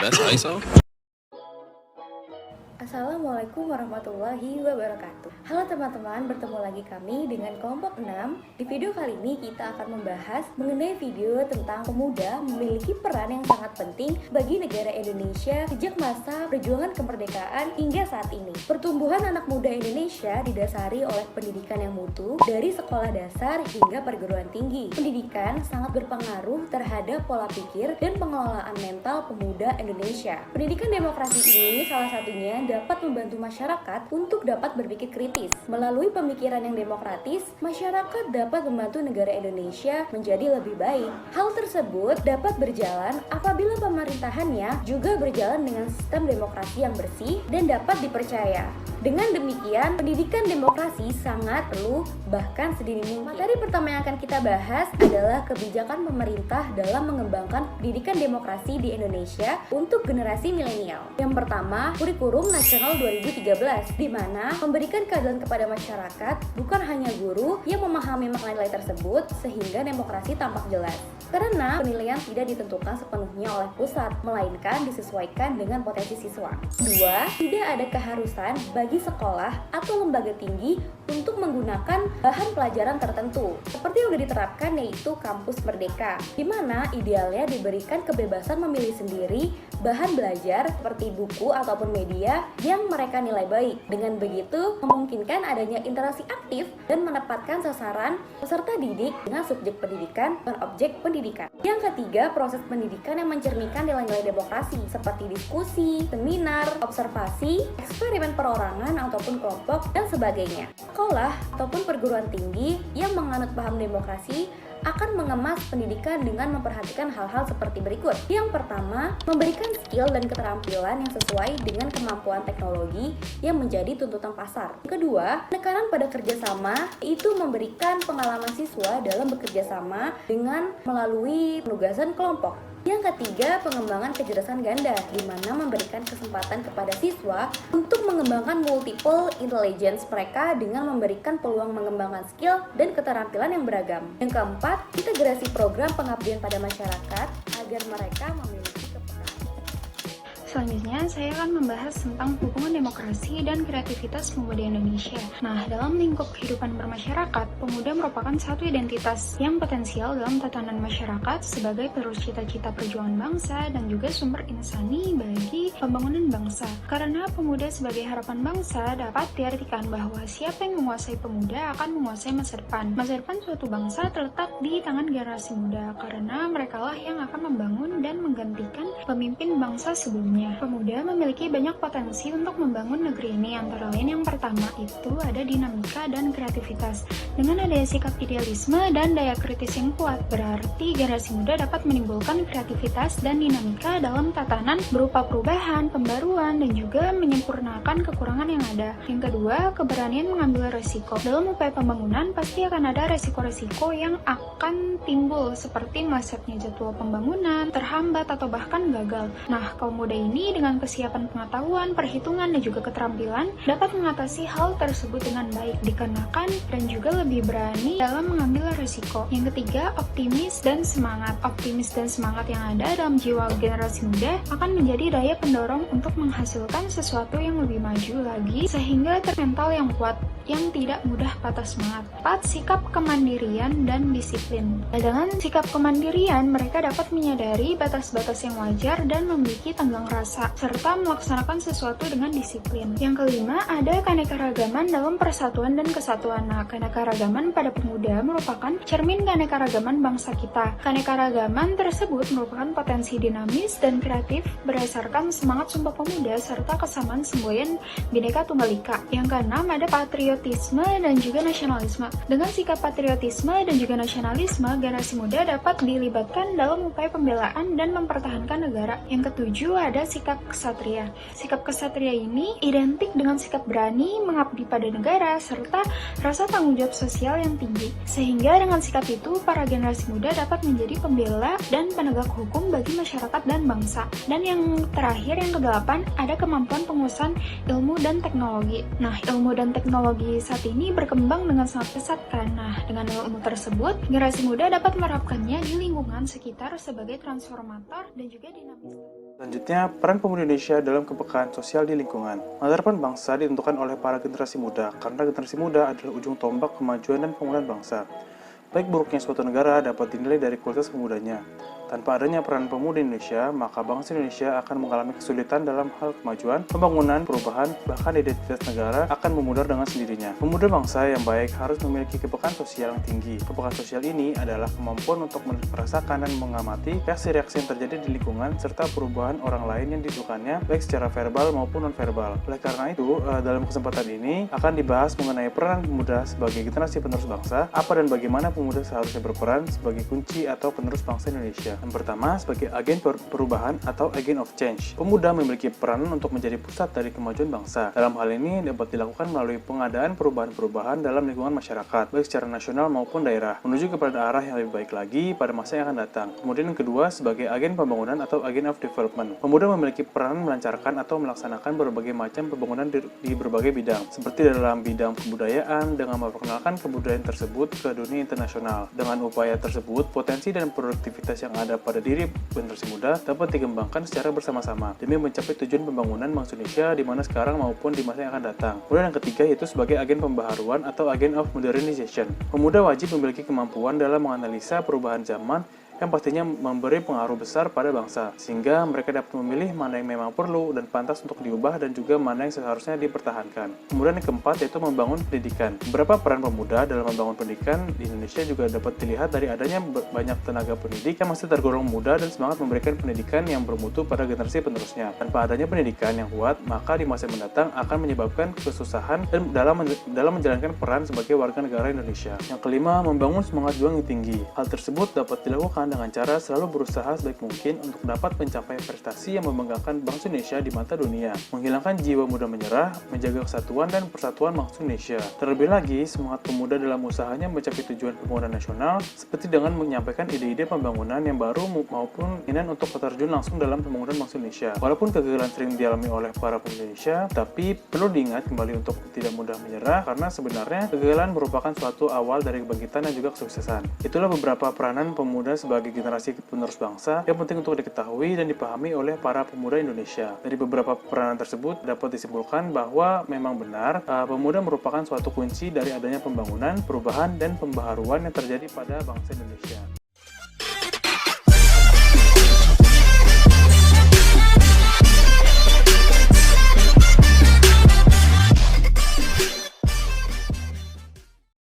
That's ISO. Assalamualaikum warahmatullahi wabarakatuh. Halo teman-teman, bertemu lagi kami dengan kelompok 6. Di video kali ini kita akan membahas mengenai video tentang pemuda memiliki peran yang sangat penting bagi negara Indonesia sejak masa perjuangan kemerdekaan hingga saat ini. Pertumbuhan anak muda Indonesia didasari oleh pendidikan yang mutu dari sekolah dasar hingga perguruan tinggi. Pendidikan sangat berpengaruh terhadap pola pikir dan pengelolaan mental pemuda Indonesia. Pendidikan demokrasi ini salah satunya dapat membantu masyarakat untuk dapat berpikir kritis. Melalui pemikiran yang demokratis, masyarakat dapat membantu negara Indonesia menjadi lebih baik. Hal tersebut dapat berjalan apabila pemerintahannya juga berjalan dengan sistem demokrasi yang bersih dan dapat dipercaya. Dengan demikian, pendidikan demokrasi sangat perlu, bahkan sedini mungkin. Materi pertama yang akan kita bahas adalah kebijakan pemerintah dalam mengembangkan pendidikan demokrasi di Indonesia untuk generasi milenial. Yang pertama, kurikulum nasional 2013, di mana memberikan keadilan kepada masyarakat, bukan hanya guru yang memahami makna nilai tersebut sehingga demokrasi tampak jelas. Karena penilaian tidak ditentukan sepenuhnya oleh pusat, melainkan disesuaikan dengan potensi siswa. 2. Tidak ada keharusan bagi sekolah atau lembaga tinggi untuk menggunakan bahan pelajaran tertentu, seperti yang sudah diterapkan yaitu kampus merdeka, di mana idealnya diberikan kebebasan memilih sendiri bahan belajar seperti buku ataupun media yang mereka nilai baik. Dengan begitu, memungkinkan adanya interaksi aktif dan menempatkan sasaran peserta didik dengan subjek pendidikan dan objek pendidikan. Yang ketiga, proses pendidikan yang mencerminkan nilai-nilai demokrasi seperti diskusi, seminar, observasi, eksperimen perorangan ataupun kelompok, dan sebagainya. Sekolah ataupun perguruan tinggi yang menganut paham demokrasi akan mengemas pendidikan dengan memperhatikan hal-hal seperti berikut. Yang pertama, memberikan skill dan keterampilan yang sesuai dengan kemampuan teknologi yang menjadi tuntutan pasar. Kedua, penekanan pada kerjasama, yaitu memberikan pengalaman siswa dalam bekerja sama dengan melalui penugasan kelompok. Yang ketiga, pengembangan kecerdasan ganda, di mana memberikan kesempatan kepada siswa untuk mengembangkan multiple intelligence mereka dengan memberikan peluang mengembangkan skill dan keterampilan yang beragam. Yang keempat, integrasi program pengabdian pada masyarakat agar mereka memiliki kepekaan. Selanjutnya, saya akan membahas tentang hubungan demokrasi dan kreativitas pemuda Indonesia. Nah, dalam lingkup kehidupan bermasyarakat, pemuda merupakan satu identitas yang potensial dalam tatanan masyarakat sebagai penerus cita-cita perjuangan bangsa dan juga sumber insani bagi pembangunan bangsa. Karena pemuda sebagai harapan bangsa, dapat diartikan bahwa siapa yang menguasai pemuda akan menguasai masa depan. Masa depan suatu bangsa terletak di tangan generasi muda, karena merekalah yang akan membangun dan menggantikan pemimpin bangsa sebelumnya. Pemuda memiliki banyak potensi untuk membangun negeri ini, antara lain yang pertama itu ada dinamika dan kreativitas. Dengan adanya sikap idealisme dan daya kritis yang kuat, berarti generasi muda dapat menimbulkan kreativitas dan dinamika dalam tatanan berupa perubahan, pembaruan, dan juga menyempurnakan kekurangan yang ada. Yang kedua, keberanian mengambil resiko. Dalam upaya pembangunan, pasti akan ada resiko-resiko yang akan timbul, seperti melesetnya jadwal pembangunan, terhambat, atau bahkan gagal. Nah, kaum muda ini dengan kesiapan pengetahuan, perhitungan, dan juga keterampilan dapat mengatasi hal tersebut dengan baik, dikarenakan dan juga lebih berani dalam mengambil risiko. Yang ketiga, optimis dan semangat. Optimis dan semangat yang ada dalam jiwa generasi muda akan menjadi daya pendorong untuk menghasilkan sesuatu yang lebih maju lagi, sehingga termental yang kuat, yang tidak mudah patah semangat. 4. Sikap kemandirian dan disiplin. Dengan sikap kemandirian, mereka dapat menyadari batas-batas yang wajar dan memiliki tenggang rasa, serta melaksanakan sesuatu dengan disiplin. Yang kelima, ada keanekaragaman dalam persatuan dan kesatuan. Nah, keanekaragaman pada pemuda merupakan cermin keanekaragaman bangsa kita. Keanekaragaman tersebut merupakan potensi dinamis dan kreatif berdasarkan semangat Sumpah Pemuda serta kesamaan semboyan Bhinneka Tunggal Ika. Yang keenam, ada patriotisme dan juga nasionalisme. Dengan sikap patriotisme dan juga nasionalisme, generasi muda dapat dilibatkan dalam upaya pembelaan dan mempertahankan negara. Yang ketujuh, ada sikap kesatria. Sikap kesatria ini identik dengan sikap berani, mengabdi pada negara, serta rasa tanggung jawab sosial yang tinggi. Sehingga dengan sikap itu, para generasi muda dapat menjadi pembela dan penegak hukum bagi masyarakat dan bangsa. Dan yang terakhir, yang kedelapan, ada kemampuan penguasaan ilmu dan teknologi. Nah, ilmu dan teknologi saat ini berkembang dengan sangat pesat kan. Nah, dengan ilmu tersebut, generasi muda dapat menerapkannya di lingkungan sekitar sebagai transformator dan juga dinamis. Selanjutnya, peran pemuda Indonesia dalam kepekaan sosial di lingkungan. Masa depan bangsa ditentukan oleh para generasi muda, karena generasi muda adalah ujung tombak kemajuan dan pembangunan bangsa. Baik buruknya suatu negara dapat dinilai dari kualitas pemudanya. Tanpa adanya peran pemuda Indonesia, maka bangsa Indonesia akan mengalami kesulitan dalam hal kemajuan, pembangunan, perubahan, bahkan identitas negara akan memudar dengan sendirinya. Pemuda bangsa yang baik harus memiliki kepekaan sosial yang tinggi. Kepekaan sosial ini adalah kemampuan untuk merasakan dan mengamati reaksi-reaksi yang terjadi di lingkungan serta perubahan orang lain yang disukannya, baik secara verbal maupun non-verbal. Oleh karena itu, dalam kesempatan ini akan dibahas mengenai peran pemuda sebagai generasi penerus bangsa, apa dan bagaimana pemuda seharusnya berperan sebagai kunci atau penerus bangsa Indonesia. Yang pertama, sebagai agen perubahan atau agent of change. Pemuda memiliki peranan untuk menjadi pusat dari kemajuan bangsa. Dalam hal ini dapat dilakukan melalui pengadaan perubahan-perubahan dalam lingkungan masyarakat, baik secara nasional maupun daerah, menuju kepada arah yang lebih baik lagi pada masa yang akan datang. Kemudian yang kedua, sebagai agen pembangunan atau agent of development. Pemuda memiliki peranan melancarkan atau melaksanakan berbagai macam pembangunan di berbagai bidang, seperti dalam bidang kebudayaan dengan memperkenalkan kebudayaan tersebut ke dunia internasional. Dengan upaya tersebut, potensi dan produktivitas yang ada pada diri generasi muda dapat dikembangkan secara bersama-sama demi mencapai tujuan pembangunan bangsa Indonesia di mana sekarang maupun di masa yang akan datang. Kemudian yang ketiga yaitu sebagai agen pembaharuan atau agent of modernization. Pemuda wajib memiliki kemampuan dalam menganalisa perubahan zaman yang pastinya memberi pengaruh besar pada bangsa, sehingga mereka dapat memilih mana yang memang perlu dan pantas untuk diubah dan juga mana yang seharusnya dipertahankan. Kemudian yang keempat yaitu membangun pendidikan. Beberapa peran pemuda dalam membangun pendidikan di Indonesia juga dapat dilihat dari adanya banyak tenaga pendidik yang masih tergolong muda dan semangat memberikan pendidikan yang bermutu pada generasi penerusnya. Tanpa adanya pendidikan yang kuat, maka di masa mendatang akan menyebabkan kesusahan dan dalam menjalankan peran sebagai warga negara Indonesia. Yang kelima, membangun semangat juang yang tinggi. Hal tersebut dapat dilakukan dengan cara selalu berusaha sebaik mungkin untuk dapat mencapai prestasi yang membanggakan bangsa Indonesia di mata dunia, menghilangkan jiwa muda menyerah, menjaga kesatuan dan persatuan bangsa Indonesia. Terlebih lagi, semangat pemuda dalam usahanya mencapai tujuan pembangunan nasional, seperti dengan menyampaikan ide-ide pembangunan yang baru maupun keinginan untuk terjun langsung dalam pembangunan bangsa Indonesia. Walaupun kegagalan sering dialami oleh para pemuda Indonesia, tapi perlu diingat kembali untuk tidak mudah menyerah, karena sebenarnya kegagalan merupakan suatu awal dari kebangkitan dan juga kesuksesan. Itulah beberapa peranan pemuda sebagai generasi penerus bangsa yang penting untuk diketahui dan dipahami oleh para pemuda Indonesia. Dari beberapa peranan tersebut dapat disimpulkan bahwa memang benar pemuda merupakan suatu kunci dari adanya pembangunan, perubahan, dan pembaharuan yang terjadi pada bangsa Indonesia.